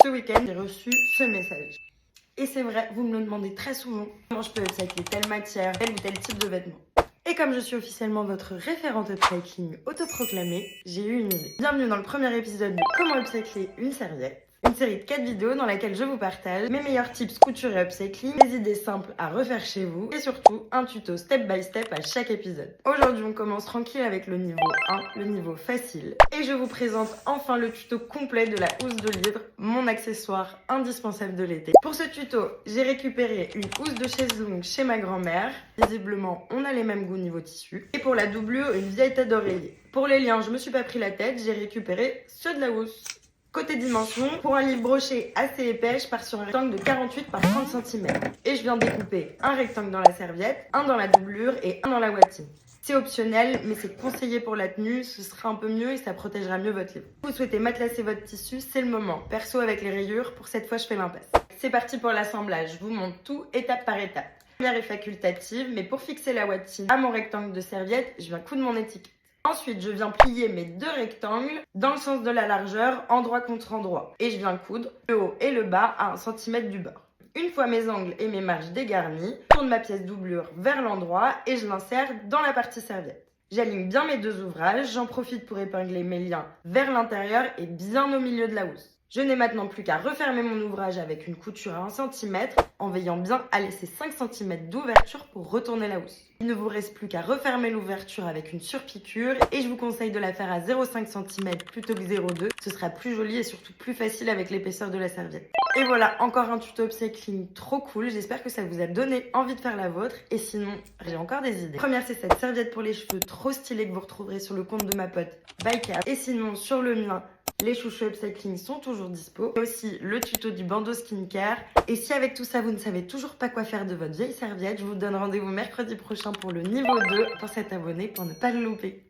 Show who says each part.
Speaker 1: Ce week-end, j'ai reçu ce message. Et c'est vrai, vous me le demandez très souvent, comment je peux upcycler telle matière, tel ou tel type de vêtements. Et comme je suis officiellement votre référente upcycling autoproclamée, j'ai eu une idée. Bienvenue dans le premier épisode de Comment upcycler une serviette. Une série de 4 vidéos dans laquelle je vous partage mes meilleurs tips couture et upcycling, des idées simples à refaire chez vous et surtout un tuto step by step à chaque épisode. Aujourd'hui, on commence tranquille avec le niveau 1, le niveau facile. Et je vous présente enfin le tuto complet de la housse de l'hydre, mon accessoire indispensable de l'été. Pour ce tuto, j'ai récupéré une housse de chaise longue chez ma grand-mère. Visiblement, on a les mêmes goûts niveau tissu. Et pour la doublure, une vieille tête d'oreiller. Pour les liens, je me suis pas pris la tête, j'ai récupéré ceux de la housse. Côté dimension, pour un livre broché assez épais, je pars sur un rectangle de 48 par 30 cm. Et je viens découper un rectangle dans la serviette, un dans la doublure et un dans la watine. C'est optionnel, mais c'est conseillé pour la tenue, ce sera un peu mieux et ça protégera mieux votre livre. Si vous souhaitez matelassez votre tissu, c'est le moment. Perso avec les rayures, pour cette fois je fais l'impasse. C'est parti pour l'assemblage, je vous montre tout étape par étape. La première est facultative, mais pour fixer la watine à mon rectangle de serviette, je viens coudre mon étiquette. Ensuite, je viens plier mes deux rectangles dans le sens de la largeur, endroit contre endroit. Et je viens coudre le haut et le bas à 1 cm du bord. Une fois mes angles et mes marges dégarnis, je tourne ma pièce doublure vers l'endroit et je l'insère dans la partie serviette. J'aligne bien mes deux ouvrages, j'en profite pour épingler mes liens vers l'intérieur et bien au milieu de la housse. Je n'ai maintenant plus qu'à refermer mon ouvrage avec une couture à 1 cm en veillant bien à laisser 5 cm d'ouverture pour retourner la housse. Il ne vous reste plus qu'à refermer l'ouverture avec une surpiqûre et je vous conseille de la faire à 0,5 cm plutôt que 0,2. Ce sera plus joli et surtout plus facile avec l'épaisseur de la serviette. Et voilà, encore un tuto upcycling trop cool. J'espère que ça vous a donné envie de faire la vôtre. Et sinon, j'ai encore des idées. Première, c'est cette serviette pour les cheveux trop stylée que vous retrouverez sur le compte de ma pote Baika. Et sinon, sur le mien, les chouchous upcycling sont toujours dispo. Et aussi le tuto du bandeau skincare. Et si avec tout ça, vous ne savez toujours pas quoi faire de votre vieille serviette, je vous donne rendez-vous mercredi prochain pour le niveau 2 pour s'être abonné pour ne pas le louper.